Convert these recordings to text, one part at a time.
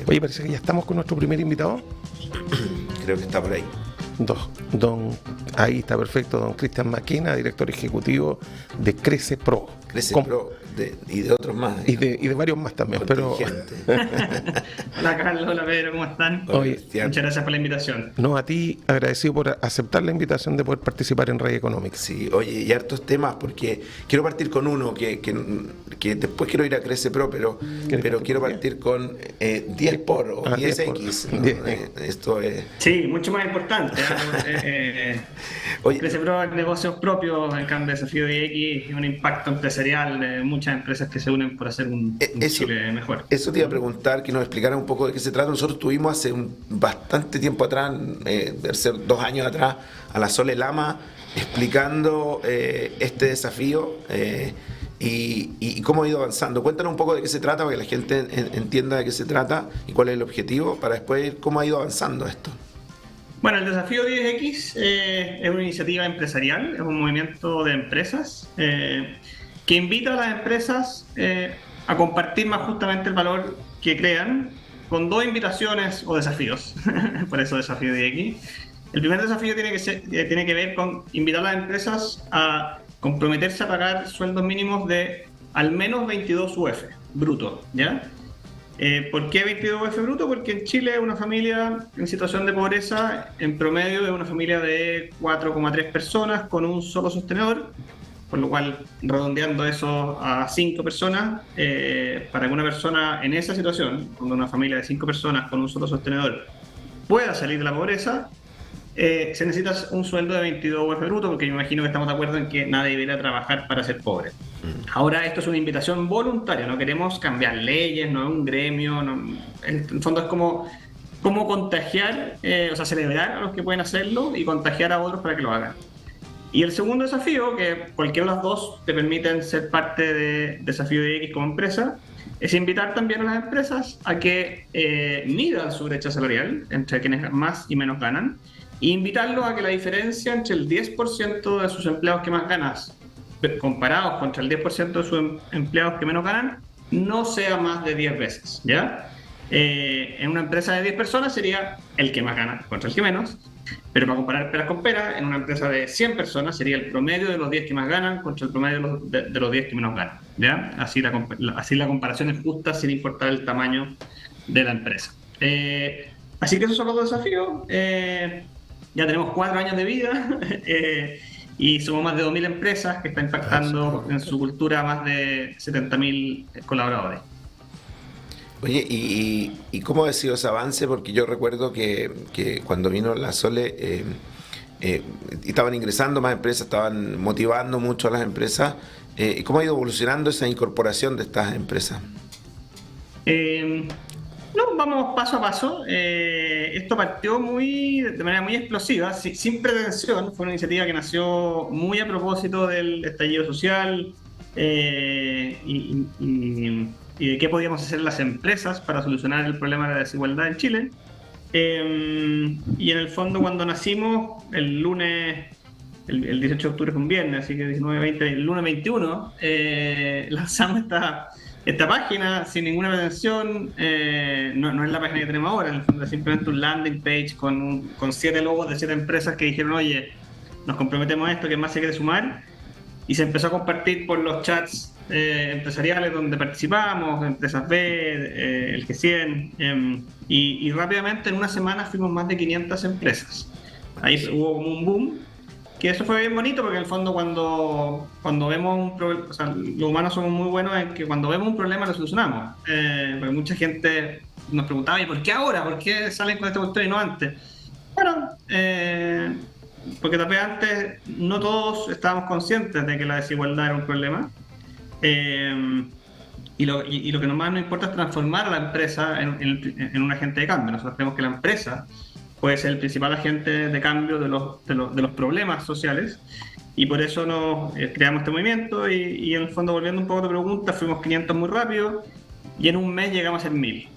Oye, parece que ya estamos con nuestro primer invitado. Creo que está por ahí. Ahí está perfecto, don Cristian Maquena, director ejecutivo de Crece Pro. Crece Pro y de otros más. Y de varios más también. Pero... Hola Carlos, hola Pedro, ¿cómo están? Oye, muchas gracias por la invitación. No, a ti agradecido por aceptar la invitación de poder participar en Ray Economics. Sí, oye, y hartos temas, porque quiero partir con uno que después quiero ir a Crece Pro, pero quiero partir con 10 por o 10X. ¿no? Esto es... Sí, mucho más importante. Crece Pro es negocios propios, en cambio Desafío 10X, un impacto empresarial de muchas empresas que se unen por hacer un Chile mejor. Eso te iba a preguntar, que nos explicara un poco de qué se trata. Nosotros tuvimos hace bastante tiempo atrás, debe ser 2 años atrás, a la Sole Lama explicando este desafío y cómo ha ido avanzando. Cuéntanos un poco de qué se trata para que la gente entienda de qué se trata y cuál es el objetivo, para después ver cómo ha ido avanzando esto. Bueno, el Desafío 10X es una iniciativa empresarial, es un movimiento de empresas que invita a las empresas a compartir más justamente el valor que crean con 2 invitaciones o desafíos, por eso Desafío 10X. El primer desafío tiene que ver con invitar a las empresas a comprometerse a pagar sueldos mínimos de al menos 22 UF bruto, ¿ya? ¿Por qué 22 UF bruto? Porque en Chile una familia en situación de pobreza, en promedio, es una familia de 4,3 personas con un solo sostenedor, por lo cual, redondeando eso a 5 personas, para que una persona en esa situación, cuando una familia de 5 personas con un solo sostenedor pueda salir de la pobreza, se necesita un sueldo de 22 UF bruto, porque me imagino que estamos de acuerdo en que nadie debería trabajar para ser pobre. Ahora, esto es una invitación voluntaria, no queremos cambiar leyes, no es un gremio, en el fondo es como contagiar, celebrar a los que pueden hacerlo y contagiar a otros para que lo hagan. Y el segundo desafío, que cualquiera de las dos te permiten ser parte de Desafío 10X como empresa, es invitar también a las empresas a que midan su brecha salarial entre quienes más y menos ganan, e invitarlos a que la diferencia entre el 10% de sus empleados que más ganan comparados contra el 10% de sus empleados que menos ganan no sea más de 10 veces, ¿ya? En una empresa de 10 personas sería el que más gana contra el que menos, pero para comparar peras con peras, en una empresa de 100 personas sería el promedio de los 10 que más ganan contra el promedio de los 10 que menos ganan, ¿ya? Así la comparación es justa sin importar el tamaño de la empresa. Así que esos son los 2 desafíos. Ya tenemos 4 años de vida y somos más de 2.000 empresas que están impactando en su cultura a más de 70.000 colaboradores. Oye, ¿y cómo ha sido ese avance? Porque yo recuerdo que cuando vino la Sole estaban ingresando más empresas, estaban motivando mucho a las empresas. ¿Cómo ha ido evolucionando esa incorporación de estas empresas? No, vamos paso a paso. Esto partió de manera muy explosiva, sin pretensión. Fue una iniciativa que nació muy a propósito del estallido social y de qué podíamos hacer las empresas para solucionar el problema de la desigualdad en Chile. Y en el fondo, cuando nacimos, el lunes, el 18 de octubre fue un viernes, así que 19, 20, el lunes 21, lanzamos esta página sin ninguna pretensión. No es la página que tenemos ahora, en el fondo es simplemente un landing page con 7 logos de 7 empresas que dijeron, oye, nos comprometemos a esto, ¿quién más se quiere sumar? Y se empezó a compartir por los chats empresariales donde participamos, Empresas B, el G100, y rápidamente en una semana fuimos más de 500 empresas. Ahí hubo como un boom, que eso fue bien bonito porque en el fondo cuando vemos un problema, los humanos somos muy buenos en que cuando vemos un problema lo solucionamos, porque mucha gente nos preguntaba, ¿y por qué ahora? ¿Por qué salen con esta cuestión y no antes? Bueno, porque tal vez antes no todos estábamos conscientes de que la desigualdad era un problema, y lo que más nos importa es transformar a la empresa en un agente de cambio. Nosotros creemos que la empresa puede ser el principal agente de cambio de los problemas sociales, y por eso nos creamos este movimiento y en el fondo, volviendo un poco a tu pregunta, fuimos 500 muy rápido y en un mes llegamos a ser 1.000.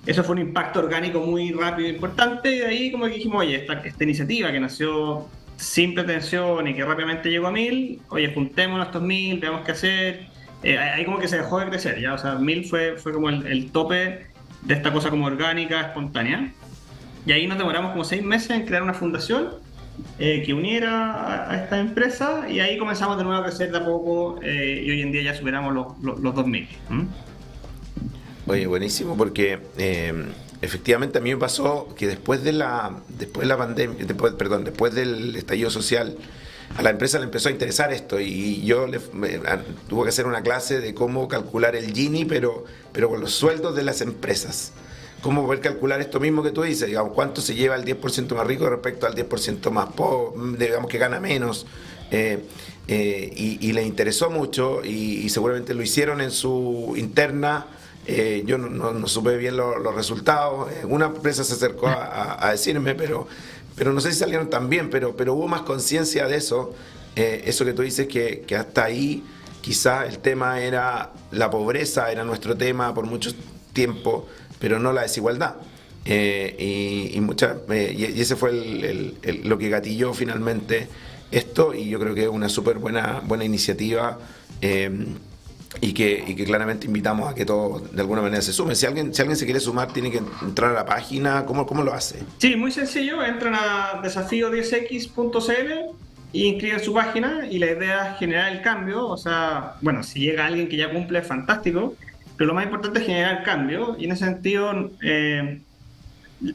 Eso fue un impacto orgánico muy rápido e importante, y de ahí como que dijimos, oye, esta iniciativa que nació sin pretensión y que rápidamente llegó a 1.000, oye, juntémonos a estos 1.000, veamos qué hacer. Ahí como que se dejó de crecer, ya, o sea, 1.000 fue como el tope de esta cosa como orgánica, espontánea. Y ahí nos demoramos como 6 meses en crear una fundación que uniera a esta empresa, y ahí comenzamos de nuevo a crecer de a poco, y hoy en día ya superamos los 2000. Oye, buenísimo, porque efectivamente a mí me pasó que después de la pandemia, después del estallido social, a la empresa le empezó a interesar esto, y yo tuve que hacer una clase de cómo calcular el Gini, pero con los sueldos de las empresas. Cómo poder calcular esto mismo que tú dices, digamos, cuánto se lleva el 10% más rico respecto al 10% más pobre, digamos, que gana menos. Y le interesó mucho, y seguramente lo hicieron en su interna. Yo no supe bien los resultados. Una empresa se acercó a decirme, pero no sé si salieron tan bien, pero hubo más conciencia de eso. Eso que tú dices, que hasta ahí quizá el tema era la pobreza, era nuestro tema por mucho tiempo, pero no la desigualdad. Y ese fue lo que gatilló finalmente esto, y yo creo que es una súper buena iniciativa, y que claramente invitamos a que todos de alguna manera se sumen. Si alguien se quiere sumar, tiene que entrar a la página. ¿Cómo lo hace? Sí, muy sencillo. Entran a desafío10x.cl y inscriben su página, y la idea es generar el cambio. O sea, bueno, si llega alguien que ya cumple, es fantástico, pero lo más importante es generar cambio, y en ese sentido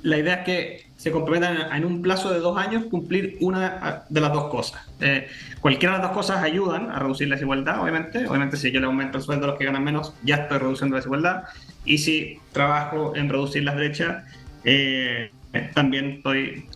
la idea es que se comprometan en un plazo de 2 años cumplir una de las dos cosas. Cualquiera de las dos cosas ayudan a reducir la desigualdad, obviamente. Obviamente, si yo le aumento el sueldo a los que ganan menos, ya estoy reduciendo la desigualdad. Y si trabajo en reducir las brechas, también estoy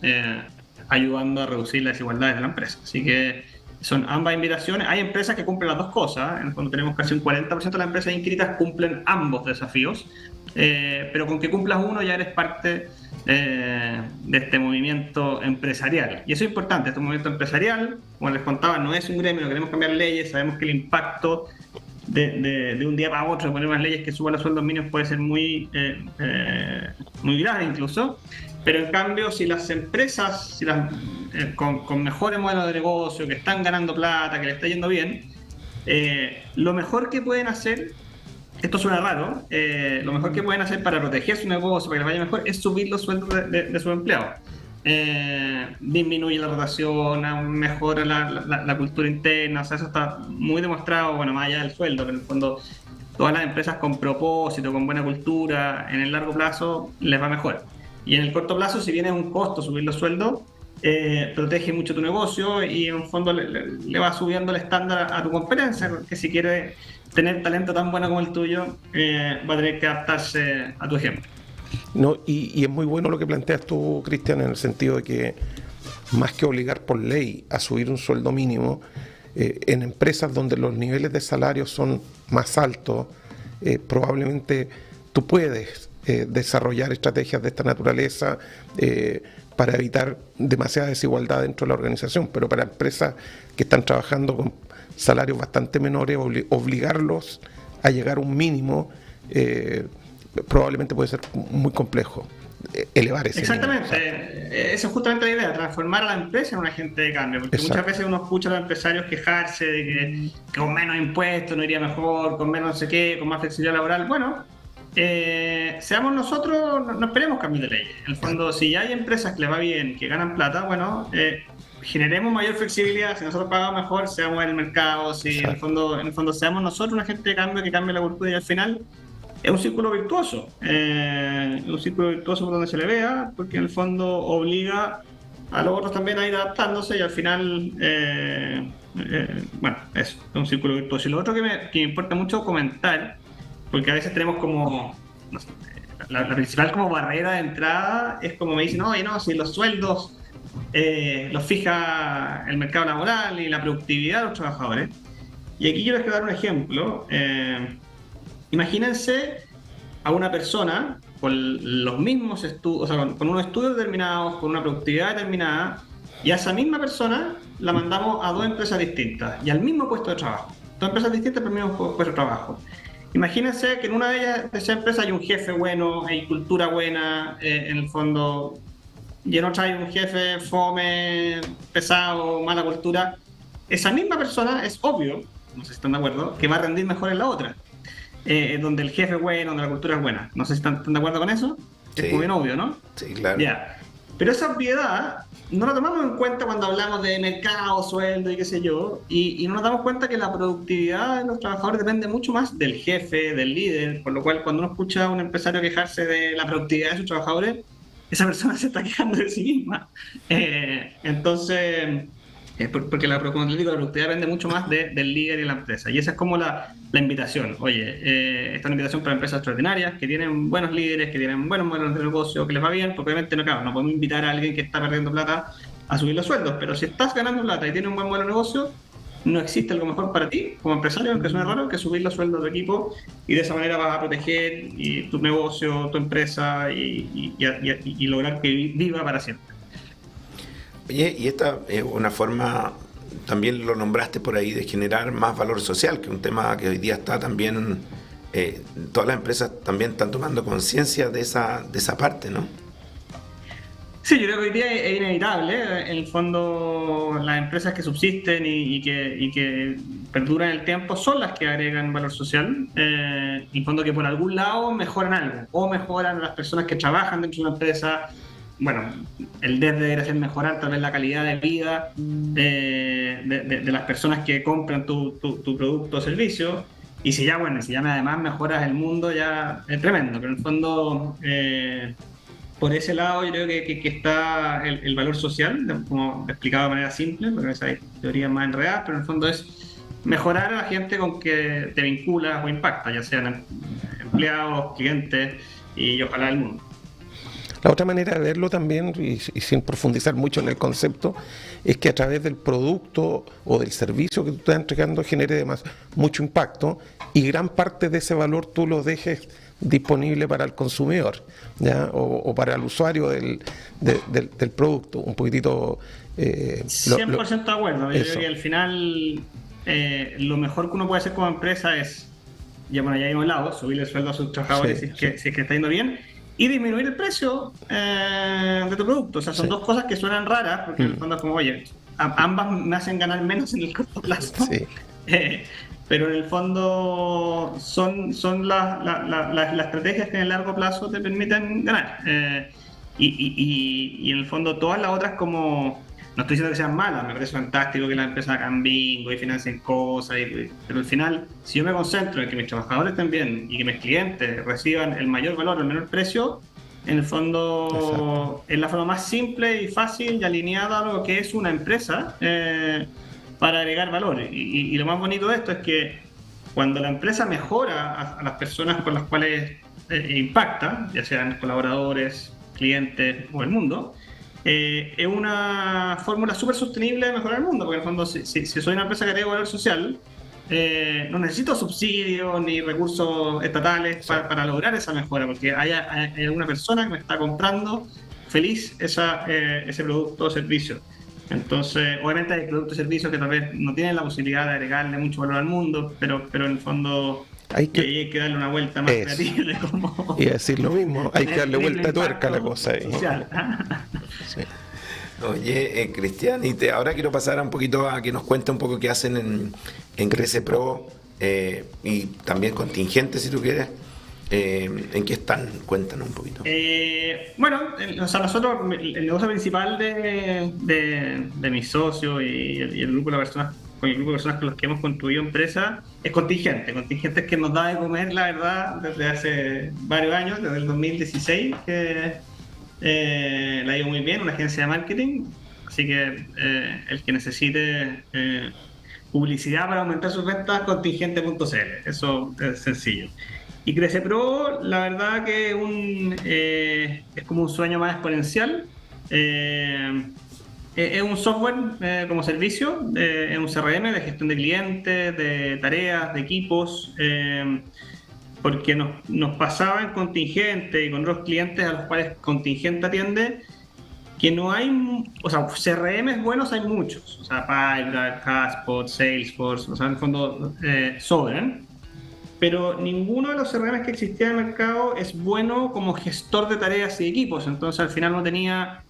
ayudando a reducir la desigualdad de la empresa. Así que son ambas invitaciones. Hay empresas que cumplen las dos cosas. Cuando tenemos casi un 40% de las empresas inscritas cumplen ambos desafíos. Pero con que cumplas uno ya eres parte de este movimiento empresarial. Y eso es importante. Este movimiento empresarial, como les contaba, no es un gremio, no queremos cambiar leyes. Sabemos que el impacto de un día para otro de poner unas leyes que suban los sueldos mínimos puede ser muy grave incluso. Pero en cambio, si las empresas con mejores modelos de negocio, que están ganando plata, que le está yendo bien, lo mejor que pueden hacer, esto suena raro, lo mejor que pueden hacer para proteger su negocio, para que les vaya mejor, es subir los sueldos de sus empleados. Disminuye la rotación, mejora la cultura interna. O sea, eso está muy demostrado, bueno, más allá del sueldo, pero en el fondo todas las empresas con propósito, con buena cultura, en el largo plazo les va mejor. Y en el corto plazo, si bien es un costo subir los sueldos, protege mucho tu negocio, y en el fondo le va subiendo el estándar a tu competencia, porque si quieres tener talento tan bueno como el tuyo, va a tener que adaptarse a tu ejemplo. No, y es muy bueno lo que planteas tú, Cristian, en el sentido de que más que obligar por ley a subir un sueldo mínimo, en empresas donde los niveles de salario son más altos, probablemente tú puedes desarrollar estrategias de esta naturaleza para evitar demasiada desigualdad dentro de la organización. Pero para empresas que están trabajando con salarios bastante menores, obligarlos a llegar a un mínimo probablemente puede ser muy complejo. Elevar ese Exactamente, mínimo. esa es justamente la idea, transformar a la empresa en un agente de cambio, porque Exacto. muchas veces uno escucha a los empresarios quejarse de que con menos impuestos no iría mejor, con menos no sé qué, con más flexibilidad laboral. Bueno, seamos nosotros, no esperemos cambios de ley. En el fondo, si ya hay empresas que les va bien, que ganan plata, bueno, generemos mayor flexibilidad. Si nosotros pagamos mejor, seamos en el mercado. Si en el fondo seamos nosotros un agente de cambio que cambie la cultura, y al final es un círculo virtuoso, por donde se le vea, porque en el fondo obliga a los otros también a ir adaptándose, y al final, bueno, es un círculo virtuoso. Y lo otro que me importa mucho comentar, porque a veces tenemos como, no sé, la principal como barrera de entrada es como me dicen, oye, no, si los sueldos los fija el mercado laboral y la productividad de los trabajadores. Y aquí yo les quiero dar un ejemplo. Imagínense a una persona con los mismos estudios, o sea, con unos estudios determinados, con una productividad determinada, y a esa misma persona la mandamos a 2 empresas distintas y al mismo puesto de trabajo. 2 empresas distintas pero el mismo puesto de trabajo. Imagínense que en una de esas empresas hay un jefe bueno, hay cultura buena, en el fondo, y en otra hay un jefe fome, pesado, mala cultura. Esa misma persona es obvio, no sé si están de acuerdo, que va a rendir mejor en la otra. donde el jefe es bueno, donde la cultura es buena. No sé si están de acuerdo con eso. Sí. Es muy bien obvio, ¿no? Sí, claro. Ya. Pero esa obviedad no la tomamos en cuenta cuando hablamos de mercado, sueldo y qué sé yo, y no nos damos cuenta que la productividad de los trabajadores depende mucho más del jefe, del líder, por lo cual cuando uno escucha a un empresario quejarse de la productividad de sus trabajadores, esa persona se está quejando de sí misma. Entonces, porque como te digo, la productividad depende mucho más del líder y la empresa. Y esa es como la invitación. Oye, esta es una invitación para empresas extraordinarias que tienen buenos líderes, que tienen buenos modelos de negocio, que les va bien, porque obviamente no podemos invitar a alguien que está perdiendo plata a subir los sueldos. Pero si estás ganando plata y tienes un buen modelo de negocio, no existe algo mejor para ti como empresario, aunque suene raro, que subir los sueldos de tu equipo, y de esa manera vas a proteger tu negocio, tu empresa y lograr que viva para siempre. Oye, y esta es una forma, también lo nombraste por ahí, de generar más valor social, que es un tema que hoy día está también, todas las empresas también están tomando conciencia de esa parte, ¿no? Sí, yo creo que hoy día es inevitable. En el fondo, las empresas que subsisten y que perduran en el tiempo son las que agregan valor social. En el fondo, que por algún lado mejoran algo, o mejoran a las personas que trabajan dentro de una empresa. Bueno, el DES debería ser mejorar tal vez la calidad de vida de las personas que compran tu producto o servicio. Y si ya además mejoras el mundo, ya es tremendo. Pero en el fondo, por ese lado yo creo que está el valor social, como explicado de manera simple, porque esa hay teorías más enredadas, pero en el fondo es mejorar a la gente con que te vinculas o impactas, ya sean empleados, clientes y ojalá el mundo. La otra manera de verlo también, y sin profundizar mucho en el concepto, es que a través del producto o del servicio que tú estás entregando genere además mucho impacto y gran parte de ese valor tú lo dejes disponible para el consumidor, ¿ya? O para el usuario del producto. Un poquitito... 100% de acuerdo. Yo creo que al final lo mejor que uno puede hacer como empresa es, ya hemos hablado, subirle el sueldo a sus trabajadores si es que está yendo bien, y disminuir el precio de tu producto. O sea, son dos cosas que suenan raras, porque en el fondo es como, oye, ambas me hacen ganar menos en el corto plazo. Sí. Pero en el fondo son las estrategias que en el largo plazo te permiten ganar. Y en el fondo todas las otras, como, no estoy diciendo que sean malas, me parece fantástico que las empresas hagan bingo y financien cosas, pero al final, si yo me concentro en que mis trabajadores estén bien y que mis clientes reciban el mayor valor o el menor precio, en el fondo exacto, es la forma más simple y fácil y alineada a lo que es una empresa para agregar valor. Y lo más bonito de esto es que cuando la empresa mejora a las personas con las cuales impacta, ya sean colaboradores, clientes o el mundo, es una fórmula súper sostenible de mejorar el mundo, porque en el fondo si soy una empresa que agrega valor social, no necesito subsidios ni recursos estatales para lograr esa mejora, porque hay alguna persona que me está comprando feliz ese producto o servicio. Entonces, obviamente hay productos y servicios que tal vez no tienen la posibilidad de agregarle mucho valor al mundo, pero en el fondo hay que darle una vuelta más creativa de cómo... Y decir lo mismo, hay que darle vuelta de tuerca a la cosa ahí. Sí. Oye, Cristian, ahora quiero pasar un poquito a que nos cuente un poco qué hacen en Crece Pro y también contingentes, si tú quieres. ¿En qué están? Cuéntanos un poquito. Nosotros, el negocio principal de mis socios y el grupo de personas con los que hemos construido empresa es contingentes que nos da de comer, la verdad, desde hace varios años, desde el 2016, que la ha ido muy bien, una agencia de marketing, así que el que necesite publicidad para aumentar sus ventas, contingente.cl, eso es sencillo. Y Crece Pro, la verdad que es como un sueño más exponencial. Es un software como servicio, es un CRM de gestión de clientes, de tareas, de equipos, porque nos pasaba en Contingente y con otros clientes a los cuales Contingente atiende, que no hay, o sea, CRMs buenos hay muchos, o sea, Pipedrive, HubSpot, Salesforce, o sea, en el fondo sobran. Pero ninguno de los CRMs que existía en el mercado es bueno como gestor de tareas y equipos. Entonces al final no tenía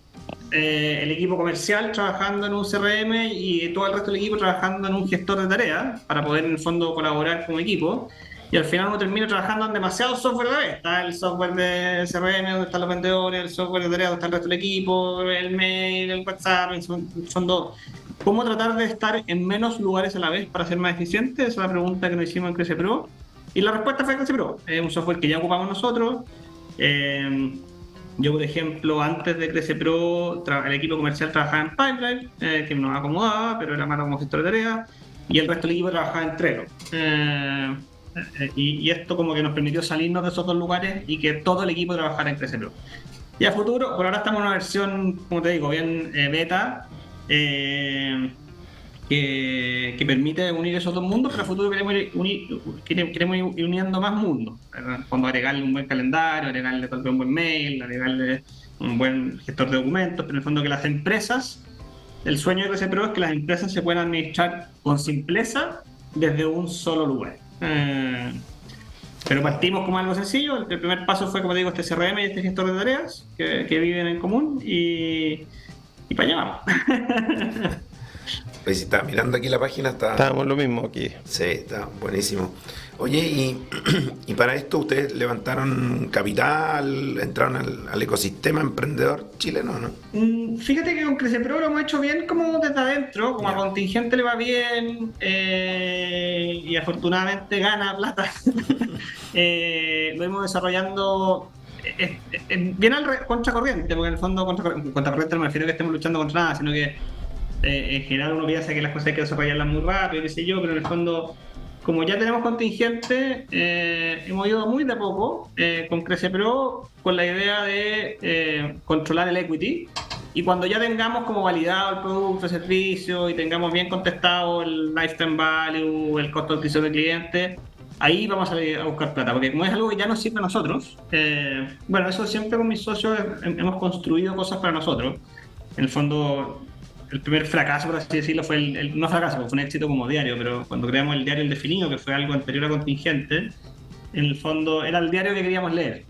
el equipo comercial trabajando en un CRM y todo el resto del equipo trabajando en un gestor de tareas para poder en el fondo colaborar como equipo. Y y al final uno termina trabajando en demasiados software a la vez. Está el software de CRM donde están los vendedores, el software de tarea donde está el resto del equipo, el mail, el WhatsApp, son dos. ¿Cómo tratar de estar en menos lugares a la vez para ser más eficiente? Esa es la pregunta que nos hicimos en Crece Pro. Y la respuesta fue Crece Pro. Es un software que ya ocupamos nosotros. Yo, por ejemplo, antes de Crece Pro, el equipo comercial trabajaba en Pipeline, que nos acomodaba, pero era malo como gestor de tareas, y el resto del equipo trabajaba en Trello. Y esto como que nos permitió salirnos de esos dos lugares y que todo el equipo trabajara en Crece Pro. Y a futuro, por ahora estamos en una versión, como te digo, bien beta, que permite unir esos dos mundos, pero a futuro queremos ir uniendo más mundos. Cuando agregarle un buen calendario, agregarle tal vez un buen mail, agregarle un buen gestor de documentos, pero en el fondo que las empresas, el sueño de Crece Pro es que las empresas se puedan administrar con simpleza desde un solo lugar. Pero partimos como algo sencillo. El primer paso fue, como te digo, este CRM y este gestor de tareas que viven en común y para allá vamos. Pues si estás mirando aquí la página, estábamos lo mismo aquí. Sí, está buenísimo. Oye, y para esto ustedes levantaron capital, entraron al ecosistema emprendedor chileno, ¿no? Fíjate que con Crece Pro lo hemos hecho bien como desde adentro, como a contingente le va bien y afortunadamente gana plata. Lo hemos desarrollando bien al contracorriente, porque en el fondo contracorriente no me refiero a que estemos luchando contra nada, sino que en general uno piensa que las cosas hay que desarrollarlas muy rápido, qué sé yo, pero en el fondo, como ya tenemos contingente, hemos ido muy de a poco con Crece Pro con la idea de controlar el equity, y cuando ya tengamos como validado el producto, el servicio y tengamos bien contestado el lifetime value, el costo de adquisición del cliente, ahí vamos a buscar plata, porque como es algo que ya nos sirve a nosotros, bueno, eso siempre con mis socios hemos construido cosas para nosotros. En el fondo, el primer fracaso, por así decirlo, fue no fracaso, fue un éxito como diario, pero cuando creamos el diario El Definido, que fue algo anterior a contingente, en el fondo era el diario que queríamos leer.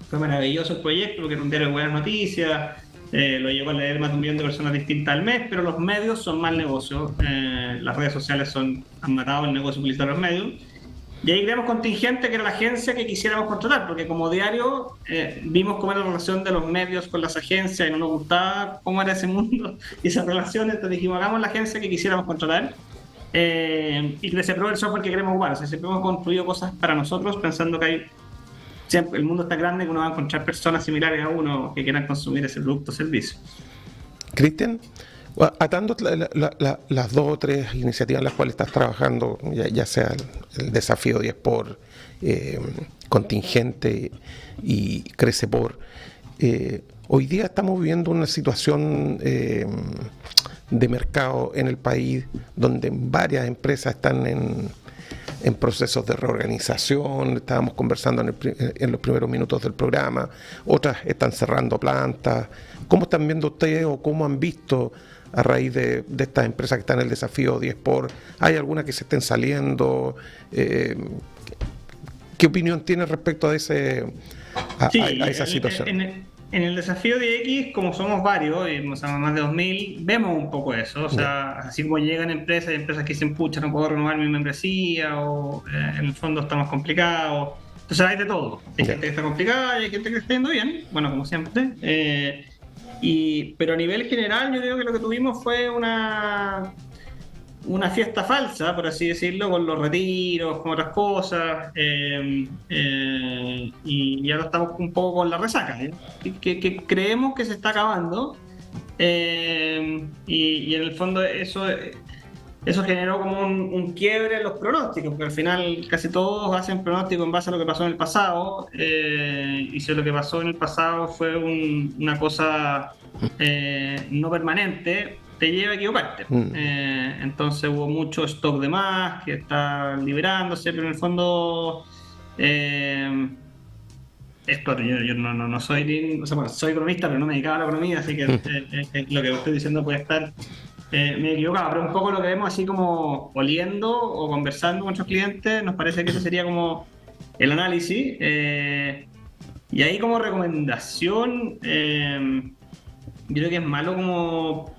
Fue maravilloso el proyecto, porque era un diario de buenas noticias, lo llegó a leer más de 1 millón de personas distintas al mes, pero los medios son mal negocio, las redes sociales han matado el negocio publicitario de los medios. Y ahí creamos Contingente, que era la agencia que quisiéramos contratar, porque como diario vimos cómo era la relación de los medios con las agencias y no nos gustaba cómo era ese mundo y esas relaciones, entonces dijimos, hagamos la agencia que quisiéramos contratar y Crece Pro el software que queremos ocupar. O sea, siempre hemos construido cosas para nosotros pensando que siempre, el mundo está grande, que uno va a encontrar personas similares a uno que quieran consumir ese producto o servicio. Cristian, atando las 2 o 3 iniciativas en las cuales estás trabajando, ya sea el Desafío 10 por Contingente y Crece Por, hoy día estamos viviendo una situación de mercado en el país donde varias empresas están en procesos de reorganización. Estábamos conversando en los primeros minutos del programa, otras están cerrando plantas. ¿Cómo están viendo ustedes o cómo han visto a raíz de estas empresas que están en el Desafío 10 por? ¿Hay algunas que se estén saliendo? ¿Qué opinión tiene respecto a esa situación? En el Desafío 10X, como somos varios, y somos más de 2000, vemos un poco eso. O sea, así como llegan empresas y empresas que dicen, pucha, no puedo renovar mi membresía, o en el fondo está más complicado. Entonces hay de todo. Hay gente que está complicada y hay gente que está yendo bien, bueno, como siempre. Pero a nivel general, yo creo que lo que tuvimos fue una fiesta falsa, por así decirlo, con los retiros, con otras cosas, y ahora estamos un poco con la resaca, que creemos que se está acabando, y en el fondo eso generó como un quiebre en los pronósticos, porque al final casi todos hacen pronósticos en base a lo que pasó en el pasado, y si lo que pasó en el pasado fue una cosa no permanente, te lleva a equivocarte. Entonces hubo mucho stock de más que está liberándose, pero en el fondo esto yo no soy, o sea, bueno, soy economista, pero no me dedicaba a la economía, así que lo que estoy diciendo puede estar me he equivocado, pero un poco lo que vemos así como oliendo o conversando con nuestros clientes, nos parece que ese sería como el análisis, y ahí como recomendación, yo creo que es malo como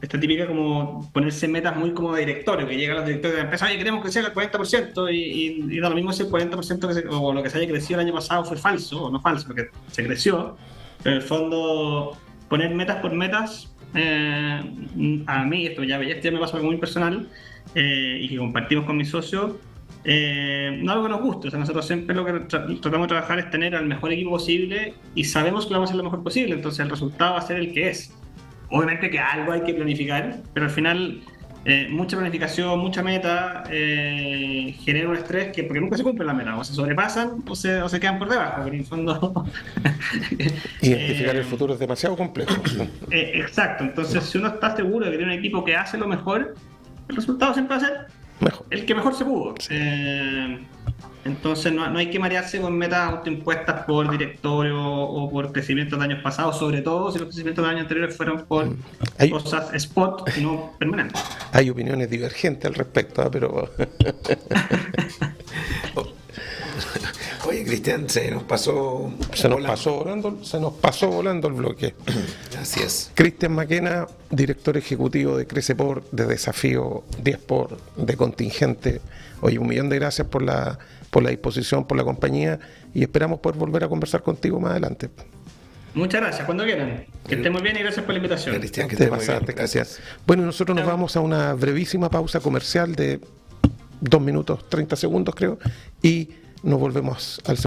esta típica como ponerse metas muy como de directorio, que llegan los directores de la empresa, oye, queremos crecer al 40%, y da lo mismo si el 40% o lo que se haya crecido el año pasado fue falso o no falso, porque se creció. Pero en el fondo, poner metas por metas, a mí, esto ya me pasa algo muy personal, y que compartimos con mis socios, no algo que nos guste. O sea, nosotros siempre lo que tratamos de trabajar es tener al mejor equipo posible y sabemos que lo vamos a hacer lo mejor posible, entonces el resultado va a ser el que es. Obviamente que algo hay que planificar, pero al final mucha planificación, mucha meta genera un estrés porque nunca se cumple la meta, o se sobrepasan o se quedan por debajo, pero en el fondo Identificar el futuro es demasiado complejo. exacto. Entonces, si uno está seguro de que tiene un equipo que hace lo mejor, el resultado siempre va a ser Mejor. el que mejor se pudo. Sí. Entonces no hay que marearse con metas autoimpuestas por directorio o por crecimientos de años pasados, sobre todo si los crecimientos de años anteriores fueron por cosas spot y no permanentes. Hay opiniones divergentes al respecto, pero Oye, Cristian, se nos pasó volando el bloque. Así es. Cristian Maquena, director ejecutivo de Creceport, de Desafío 10por, de Contingente. Oye, 1.000.000 de gracias por la disposición, por la compañía, y esperamos poder volver a conversar contigo más adelante. Muchas gracias, cuando quieran. Que estén muy bien y gracias por la invitación. Cristian, que Te esté muy bien. pasaste, gracias. Bueno, nosotros nos vamos a una brevísima pausa comercial de 2 minutos 30 segundos, creo, y nos volvemos al